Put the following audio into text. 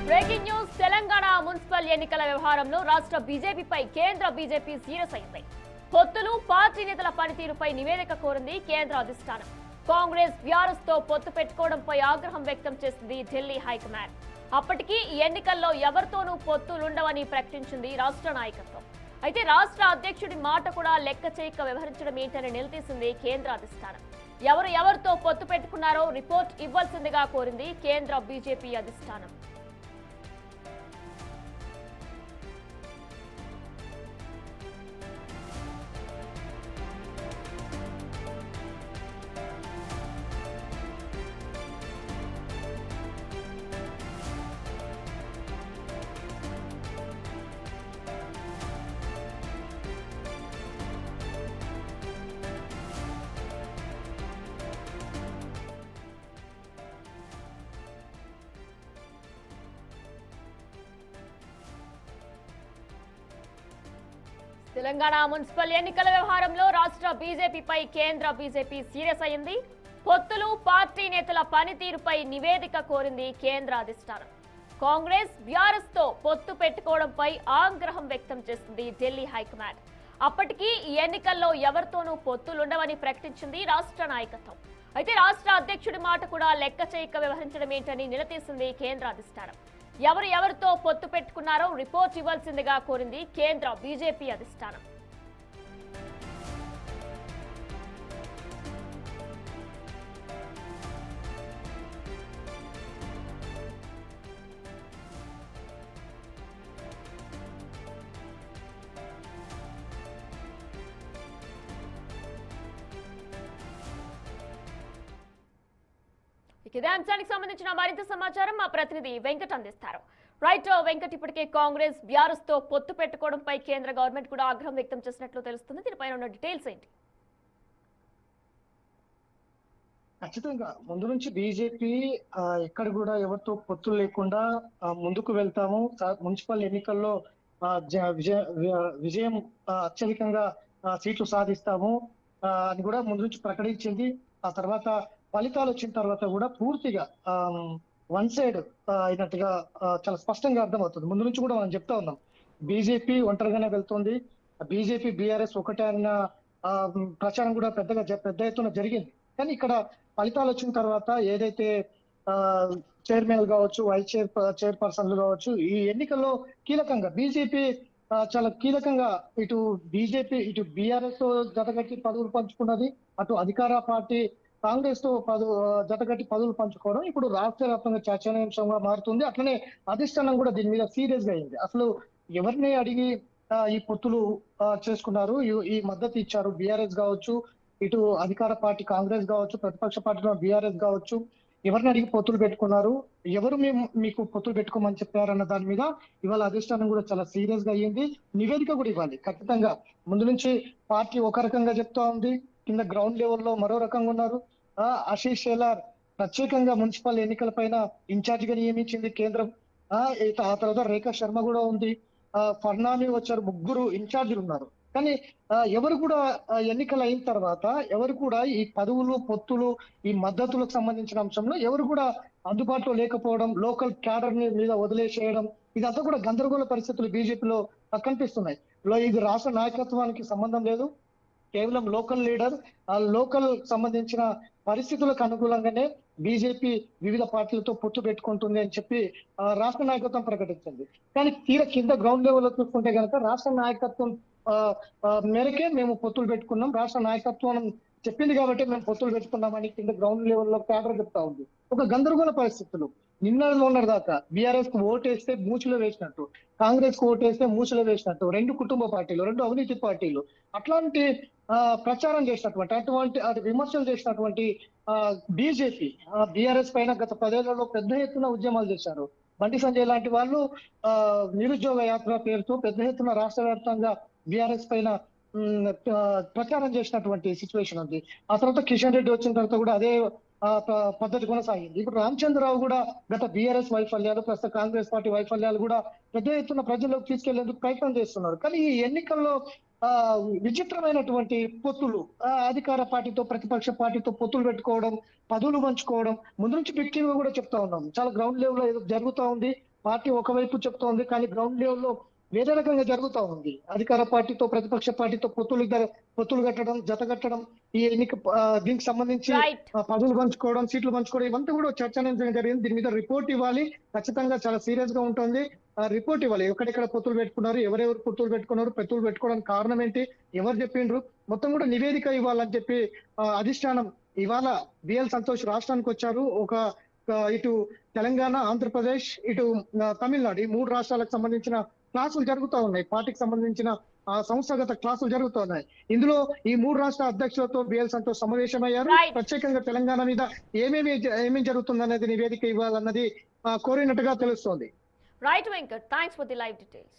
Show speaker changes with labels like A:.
A: Breaking news Telangana municipal ఎన్నికల వ్యవహారంలో రాష్ట్ర బీజేపీపై కేంద్ర బీజేపీ సీరియస్ అయింది. పొత్తులు పార్టీ నేతల పనితీరుపై నివేదిక కోరింది కేంద్ర అధిష్టానం. కాంగ్రెస్ బీఆర్ఎస్ తో పొత్తు పెట్టుకోవడంపై ఆగ్రహం వ్యక్తం చేసింది ఢిల్లీ హైకమాండ్. అప్పటికీ ఈ ఎన్నికల్లో ఎవరితోనూ పొత్తులుండవని ప్రకటించింది రాష్ట్ర నాయకత్వం. అయితే రాష్ట్ర అధ్యక్షుడి మాట కూడా లెక్క చేయక వ్యవహరించడం ఏంటని నిలదీసింది కేంద్ర అధిష్టానం. ఎవరితో పొత్తు పెట్టుకున్నారో రిపోర్ట్ ఇవ్వాల్సిందిగా కోరింది కేంద్ర బీజేపీ అధిష్టానం. తెలంగాణ మున్సిపల్ ఎన్నికల వ్యవహారంలో రాష్ట్ర బీజేపీపై కేంద్ర బీజేపీ సీరియస్ అయింది. పొత్తులు పార్టీ నేతల పనితీరుపై నివేదిక కోరింది కేంద్ర అధిష్టానం. కాంగ్రెస్ బీఆర్ఎస్ తో పొత్తు పెట్టుకోవడంపై ఆగ్రహం వ్యక్తం చేసింది ఢిల్లీ హైకమాండ్. అప్పటికీ ఈ ఎన్నికల్లో ఎవరితోనూ పొత్తులుండవని ప్రకటించింది రాష్ట్ర నాయకత్వం. అయితే రాష్ట్ర అధ్యక్షుడి మాట కూడా లెక్క చేయక వ్యవహరించడం ఏంటని నిలదీసింది కేంద్ర అధిష్టానం. ఎవరితో పొత్తు పెట్టుకున్నారో రిపోర్ట్ ఇవ్వాల్సిందిగా కోరింది కేంద్ర బీజేపీ అధిష్టానం. ఇదే అంశానికి సంబంధించిన మరింత సమాచారం మా ప్రతినిధి వెంకట్ అందిస్తారు. రైట్ వెంకట్, ఇప్పటికే కాంగ్రెస్ బీఆర్ఎస్ తో పొత్తు పెట్టుకోవడంపై కేంద్ర గవర్నమెంట్ కూడా ఆగ్రహం వ్యక్తం చేసినట్లు తెలుస్తుంది. దీనిపైన ఉన్న డీటెయిల్స్ ఏంటి?
B: ఖచ్చితంగా ముందు నుంచి బీజేపీ ఎక్కడ కూడా ఎవరితో పొత్తులు లేకుండా ముందుకు వెళ్తాము, మున్సిపల్ ఎన్నికల్లో విజయం అత్యధికంగా సీట్లు సాధిస్తాము అని కూడా ముందు నుంచి ప్రకటించింది. ఆ తర్వాత ఫలితాలు వచ్చిన తర్వాత కూడా పూర్తిగా వన్ సైడ్ అయినట్టుగా చాలా స్పష్టంగా అర్థమవుతుంది. ముందు నుంచి కూడా మనం చెప్తా ఉన్నాం, బీజేపీ ఒంటరిగానే వెళ్తుంది, బీజేపీ బీఆర్ఎస్ ఒకటే అన్న ప్రచారం కూడా పెద్ద ఎత్తున జరిగింది. కానీ ఇక్కడ ఫలితాలు వచ్చిన తర్వాత ఏదైతే చైర్మన్ కావచ్చు, వైస్ చైర్పర్సన్లు కావచ్చు, ఈ ఎన్నికల్లో కీలకంగా బీజేపీ చాలా కీలకంగా ఇటు బీఆర్ఎస్ తో జతగట్టి పదవులు పంచుకున్నది, అటు అధికార పార్టీ కాంగ్రెస్ తో జతగట్టి పదవులు పంచుకోవడం ఇప్పుడు రాష్ట్ర వ్యాప్తంగా చర్చనీయాంశంగా మారుతుంది. అట్లనే అధిష్టానం కూడా దీని మీద సీరియస్ గా అయింది. అసలు ఎవరిని అడిగి ఈ పొత్తులు చేసుకున్నారు, ఈ మద్దతు ఇచ్చారు, బీఆర్ఎస్ కావచ్చు, ఇటు అధికార పార్టీ కాంగ్రెస్ కావచ్చు, ప్రతిపక్ష పార్టీలో బీఆర్ఎస్ కావచ్చు, ఎవరిని అడిగి పొత్తులు పెట్టుకున్నారు, ఎవరు మీకు పొత్తులు పెట్టుకోమని చెప్పారన్న దాని మీద ఇవాళ అధిష్టానం కూడా చాలా సీరియస్ గా అయ్యింది. నివేదిక కూడా ఇవ్వాలి ఖచ్చితంగా. ముందు నుంచి పార్టీ ఒక రకంగా చెప్తా ఉంది, కింద గ్రౌండ్ లెవెల్లో మరో రకంగా ఉన్నారు. ఆశీష్ షేలార్ ప్రత్యేకంగా మున్సిపల్ ఎన్నికల పైన ఇన్ఛార్జ్ గా నియమించింది కేంద్రం. ఆ తర్వాత రేఖా శర్మ కూడా ఉంది, ఫర్నామి వచ్చారు, ముగ్గురు ఇన్ఛార్జీలు ఉన్నారు. కానీ ఎవరు కూడా ఎన్నికలు అయిన తర్వాత ఎవరు కూడా ఈ పదవులు పొత్తులు ఈ మద్దతులకు సంబంధించిన అంశంలో ఎవరు కూడా అందుబాటులో లేకపోవడం, లోకల్ క్యాడర్ మీద వదిలేసేయడం, ఇదంతా కూడా గందరగోళ పరిస్థితులు బీజేపీలో కనిపిస్తున్నాయి. ఇది రాష్ట్ర నాయకత్వానికి సంబంధం లేదు, కేవలం లోకల్ లీడర్, ఆ లోకల్ సంబంధించిన పరిస్థితులకు అనుకూలంగానే బీజేపీ వివిధ పార్టీలతో పొత్తు పెట్టుకుంటుంది అని చెప్పి రాష్ట్ర నాయకత్వం ప్రకటించింది. కానీ కింద గ్రౌండ్ లెవెల్లో చూసుకుంటే కనుక రాష్ట్ర నాయకత్వం మేరకే మేము పొత్తులు పెట్టుకున్నాం, రాష్ట్ర నాయకత్వం చెప్పింది కాబట్టి మేము పొత్తులు పెట్టుకున్నామని కింద గ్రౌండ్ లెవెల్లో క్యాడర్ చెప్తా ఉంది. ఒక గందరగోళ పరిస్థితులు. మొన్నటి దాకా బీఆర్ఎస్ కు ఓటేస్తే మూచులో వేసినట్టు, కాంగ్రెస్ కు ఓటేస్తే మూచులో వేసినట్టు, రెండు కుటుంబ పార్టీలు, రెండు అవినీతి పార్టీలు అట్లాంటి ప్రచారం చేసినటువంటి అటు విమర్శలు చేసినటువంటి బీజేపీ బీఆర్ఎస్ పైన గత 10 ఏళ్లలో పెద్ద ఎత్తున ఉద్యమాలు చేశారు. బండి సంజయ్ లాంటి వాళ్ళు నిరుద్యోగ యాత్ర పేరుతో పెద్ద ఎత్తున రాష్ట్ర వ్యాప్తంగా బీఆర్ఎస్ పైన ప్రచారం చేసినటువంటి సిచ్యువేషన్ ఉంది. ఆ తర్వాత కిషన్ రెడ్డి వచ్చిన తర్వాత కూడా అదే పద్ధతి కొనసాగింది. ఇప్పుడు రామచంద్రరావు కూడా గత బీఆర్ఎస్ వైఫల్యాలు, ప్రస్తుత కాంగ్రెస్ పార్టీ వైఫల్యాలు కూడా పెద్ద ఎత్తున ప్రజల్లోకి తీసుకెళ్లేందుకు ప్రయత్నం చేస్తున్నారు. కానీ ఈ ఎన్నికల్లో విచిత్రమైనటువంటి పొత్తులు, అధికార పార్టీతో ప్రతిపక్ష పార్టీతో పొత్తులు పెట్టుకోవడం, పదవులు పంచుకోవడం ముందు నుంచి ఫిక్టివ్ గా కూడా చెప్తా ఉన్నాం. చాలా గ్రౌండ్ లెవెల్ లో ఏదో జరుగుతా ఉంది, పార్టీ ఒకవైపు చెప్తోంది, కానీ గ్రౌండ్ లెవెల్లో వేరే రకంగా జరుగుతా ఉంది. అధికార పార్టీతో ప్రతిపక్ష పార్టీతో పొత్తులు కట్టడం, జత కట్టడం, ఈ ఎన్నిక దీనికి సంబంధించి
A: రైట్.
B: పదవులు పంచుకోవడం, సీట్లు పంచుకోవడం, ఇవంతా కూడా చర్చనీయాంశంగా జరిగింది. దీని మీద రిపోర్ట్ ఇవ్వాలి, ఖచ్చితంగా చాలా సీరియస్ గా ఉంటుంది. రిపోర్ట్ ఇవ్వాలి, ఎక్కడెక్కడ పొత్తులు పెట్టుకున్నారు, ఎవరెవరు పొత్తులు పెట్టుకోవడానికి కారణం ఏంటి, ఎవరు చెప్పిండ్రు, మొత్తం కూడా నివేదిక ఇవ్వాలని చెప్పి అధిష్టానం ఇవాళ బిఎల్ సంతోష్ రాష్ట్రానికి వచ్చారు. ఇటు తెలంగాణ, ఆంధ్రప్రదేశ్, ఇటు తమిళనాడు, ఈ 3 రాష్ట్రాలకు సంబంధించిన క్లాసులు జరుగుతూ ఉన్నాయి. పార్టీకి సంబంధించిన సంస్థాగత క్లాసులు జరుగుతూ ఉన్నాయి. ఇందులో ఈ 3 రాష్ట్ర అధ్యక్షులతో బిఎల్ సంతోష్ సమావేశమయ్యారు.
A: Right.
B: ప్రత్యేకంగా తెలంగాణ మీద ఏమేమి జరుగుతుందనేది నివేదిక ఇవ్వాలన్నది కోరినట్టుగా తెలుస్తోంది.
A: Right Venkat, thanks for the live details.